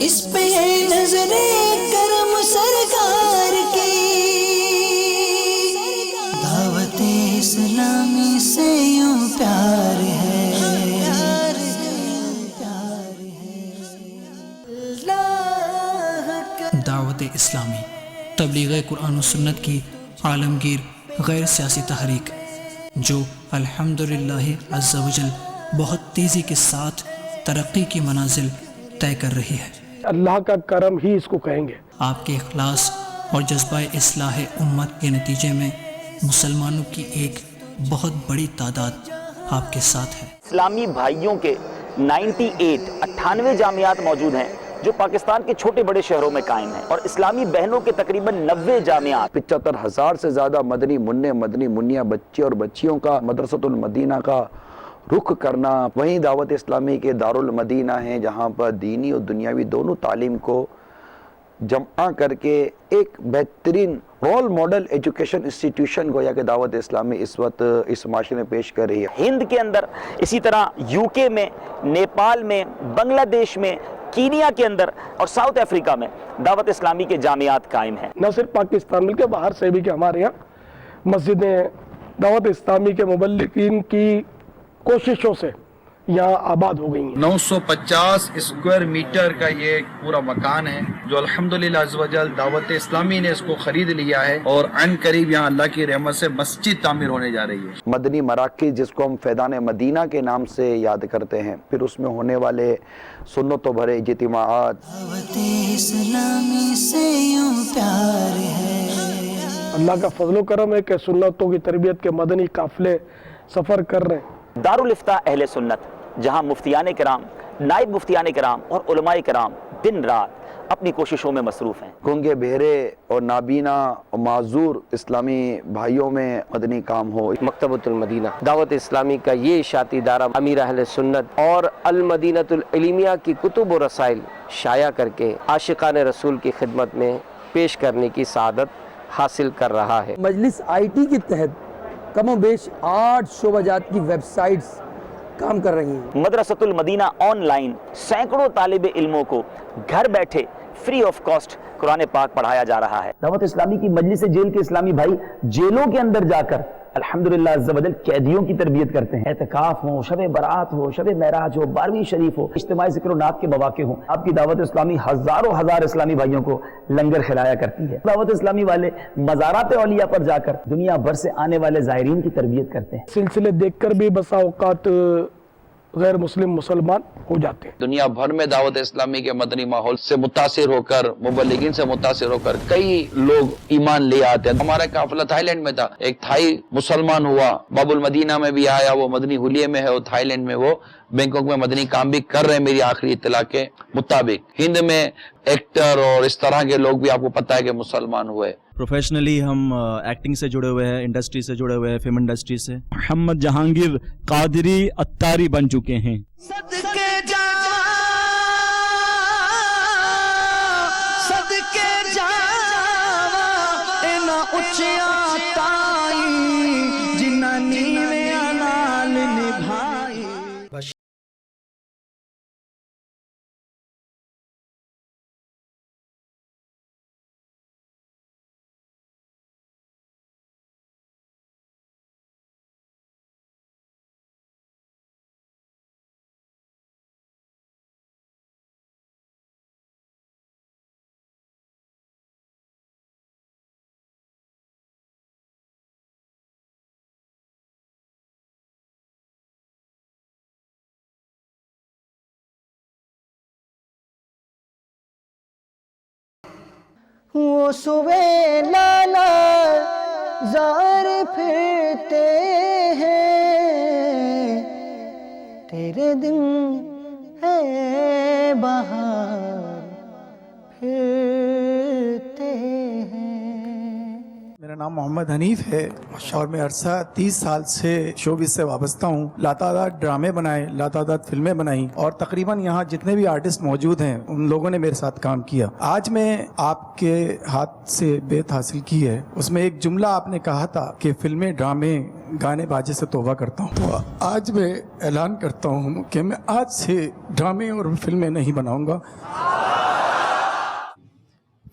اس پہ ہے نظر کرم سرکار کی، دعوت اسلامی سے یوں پیار ہے، دعوت اسلامی تبلیغ قرآن و سنت کی عالمگیر غیر سیاسی تحریک جو الحمدللہ عز و جل بہت تیزی کے ساتھ ترقی کی منازل طے کر رہی ہے۔ اللہ کا کرم ہی اس کو کہیں گے۔ آپ کے اخلاص اور جذبہ اصلاح امت کے نتیجے میں مسلمانوں کی ایک بہت بڑی تعداد آپ کے ساتھ ہے۔ اسلامی بھائیوں کے 98 جامعات موجود ہیں جو پاکستان کے چھوٹے بڑے شہروں میں قائم ہیں، اور اسلامی بہنوں کے تقریباً 90 جامعات، 75,000 سے زیادہ مدنی منیا بچے اور بچیوں کا مدرسۃ المدینہ کا رخ کرنا، وہیں دعوت اسلامی کے دارالمدینہ ہیں جہاں پر دینی اور دنیاوی دونوں تعلیم کو جمع کر کے ایک بہترین رول ماڈل ایجوکیشن انسٹیٹیوشن کو یا کہ دعوت اسلامی اس وقت اس معاشرے میں پیش کر رہی ہے۔ ہند کے اندر، اسی طرح UK میں، نیپال میں، بنگلہ دیش میں، کینیا کے اندر اور ساؤتھ افریقہ میں دعوت اسلامی کے جامعات قائم ہیں۔ نہ صرف پاکستان بلکہ باہر سے بھی کہ ہمارے یہاں مسجدیں دعوت اسلامی کے مبلغین کی کوششوں سے یہاں آباد ہو گئی ہیں۔ 950 اسکوائر میٹر کا یہ پورا مکان ہے جو الحمدللہ عز و جل دعوت اسلامی نے اس کو خرید لیا ہے، اور عن قریب یہاں اللہ کی رحمت سے مسجد تعمیر ہونے جا رہی ہے۔ مدنی مراکز جس کو ہم فیضان مدینہ کے نام سے یاد کرتے ہیں، پھر اس میں ہونے والے سنتوں بھرے اجتماعات، دعوت اسلامی سے یوں پیار ہے۔ اللہ کا فضل و کرم ہے کہ سنتوں کی تربیت کے مدنی قافلے سفر کر رہے ہیں۔ دارالافتاء اہل سنت، جہاں مفتیان کرام، نائب مفتیان کرام اور علماء کرام دن رات اپنی کوششوں میں مصروف ہیں۔ گونگے بہرے اور نابینا اور معذور اسلامی بھائیوں میں مدنی کام ہو۔ مکتبۃ المدینہ دعوت اسلامی کا یہ اشاعتی ادارہ امیر اہل سنت اور المدینۃ العلمیہ کی کتب و رسائل شائع کر کے عاشقان رسول کی خدمت میں پیش کرنے کی سعادت حاصل کر رہا ہے۔ مجلس IT کے تحت کم و بیش 8 شعبہ جات کی ویب سائٹس کام کر رہی ہیں۔ مدرسۃ المدینہ آن لائن سینکڑوں طالب علموں کو گھر بیٹھے فری آف کاسٹ قرآن پاک پڑھایا جا رہا ہے۔ دعوت اسلامی کی مجلس جیل کے اسلامی بھائی جیلوں کے اندر جا کر الحمدللہ عز و جل قیدیوں کی تربیت کرتے ہیں۔ اعتکاف ہو، شب برات ہو، شب معراج ہو، 12ویں شریف ہو، اجتماعی ذکر و نعت کے مواقع ہوں، آپ کی دعوت اسلامی ہزاروں ہزار اسلامی بھائیوں کو لنگر کھلایا کرتی ہے۔ دعوت اسلامی والے مزارات اولیاء پر جا کر دنیا بھر سے آنے والے زائرین کی تربیت کرتے ہیں۔ سلسلے دیکھ کر بھی بسا اوقات غیر مسلم مسلمان ہو جاتے ہیں۔ دنیا بھر میں دعوت اسلامی کے مدنی ماحول سے متاثر ہو کر، مبلغین سے متاثر ہو کر کئی لوگ ایمان لے آتے ہیں۔ ہمارا قافلہ تھائی لینڈ میں تھا، ایک تھائی مسلمان ہوا، باب المدینہ میں بھی آیا، وہ مدنی حلیے میں ہے، اور تھائی لینڈ میں وہ بینکاک میں مدنی کام بھی کر رہے ہیں میری آخری اطلاع کے مطابق۔ ہند میں ایکٹر اور اس طرح کے لوگ بھی آپ کو پتہ ہے کہ مسلمان ہوئے۔ پروفیشنلی ہم ایکٹنگ سے جڑے ہوئے ہیں، انڈسٹری سے جڑے ہوئے ہیں، فلم انڈسٹری سے۔ محمد جہانگیر قادری اتاری بن چکے ہیں۔ صدقے جا اینا اچیا تائی جنہ نیوے نال نبھائی۔ وہ صبح لالا زار پھرتے ہیں، تیرے دن ہے بہار پھرتے ہیں۔ میرا نام محمد حنیف ہے اور میں عرصہ 30 سال سے شوبز سے وابستہ ہوں۔ لاتعداد ڈرامے بنائے، لاتعداد فلمیں بنائیں، اور تقریباً یہاں جتنے بھی آرٹسٹ موجود ہیں ان لوگوں نے میرے ساتھ کام کیا۔ آج میں آپ کے ہاتھ سے بیت حاصل کی ہے، اس میں ایک جملہ آپ نے کہا تھا کہ فلمیں، ڈرامے، گانے باجے سے توبہ کرتا ہوں، تو آج میں اعلان کرتا ہوں کہ میں آج سے ڈرامے اور فلمیں نہیں بناؤں گا۔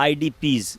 IDPs,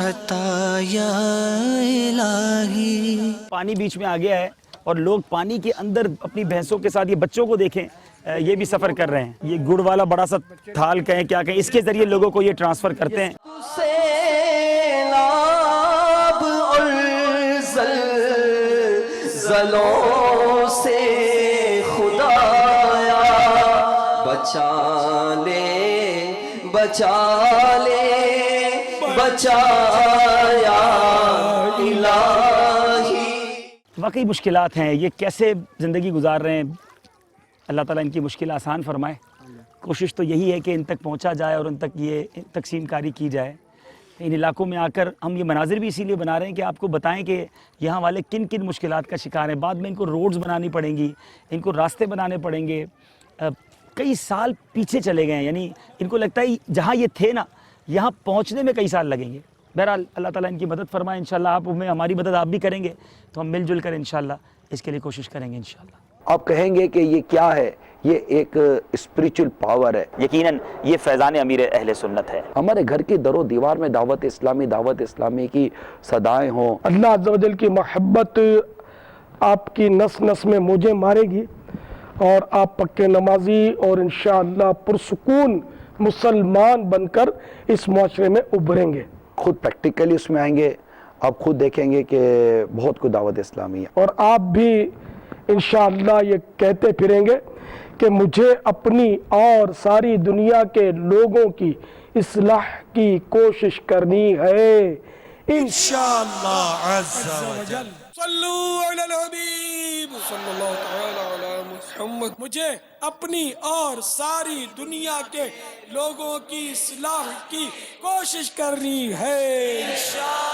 عطا یا الہی. پانی بیچ میں آ گیا ہے اور لوگ پانی کے اندر اپنی بھینسوں کے ساتھ، یہ بچوں کو دیکھیں یہ بھی سفر کر رہے ہیں. یہ گڑ والا بڑا سا تھال کہیں کیا کہیں، اس کے ذریعے لوگوں کو یہ ٹرانسفر کرتے ہیں. زلزلوں سے خدایا بچا لے بچا لے بچایا الہی. واقعی مشکلات ہیں، یہ کیسے زندگی گزار رہے ہیں. اللہ تعالیٰ ان کی مشکل آسان فرمائے. کوشش تو یہی ہے کہ ان تک پہنچا جائے اور ان تک یہ تقسیم کاری کی جائے. ان علاقوں میں آ کر ہم یہ مناظر بھی اسی لیے بنا رہے ہیں کہ آپ کو بتائیں کہ یہاں والے کن کن مشکلات کا شکار ہیں. بعد میں ان کو روڈز بنانی پڑیں گی، ان کو راستے بنانے پڑیں گے. کئی سال پیچھے چلے گئے ہیں، یعنی ان کو لگتا ہے جہاں یہ تھے نا یہاں پہنچنے میں کئی سال لگیں گے. بہرحال اللہ تعالیٰ ان کی مدد فرمائے. انشاءاللہ آپ میں ہماری مدد آپ بھی کریں گے تو ہم مل جل کر انشاءاللہ اس کے لیے کوشش کریں گے انشاءاللہ. آپ کہیں گے کہ یہ کیا ہے؟ یہ ایک اسپریچول پاور ہے. یقیناً یہ فیضان امیر اہل سنت ہے. ہمارے گھر کی در و دیوار میں دعوت اسلامی کی صدائیں ہوں. اللہ عز و جل کی محبت آپ کی نس نس میں موجیں مارے گی اور آپ پکے نمازی اور انشاءاللہ پرسکون مسلمان بن کر اس معاشرے میں ابھریں گے. خود پریکٹیکلی اس میں آئیں گے، آپ خود دیکھیں گے کہ بہت کچھ دعوت اسلامی ہے. اور آپ بھی انشاءاللہ یہ کہتے پھریں گے کہ مجھے اپنی اور ساری دنیا کے لوگوں کی اصلاح کی کوشش کرنی ہے انشاءاللہ عز و جل. صلو علی الحبیب صلی اللہ تعالی علی محمد. مجھے اپنی اور ساری دنیا کے لوگوں کی اصلاح کی کوشش کرنی ہے انشاءاللہ.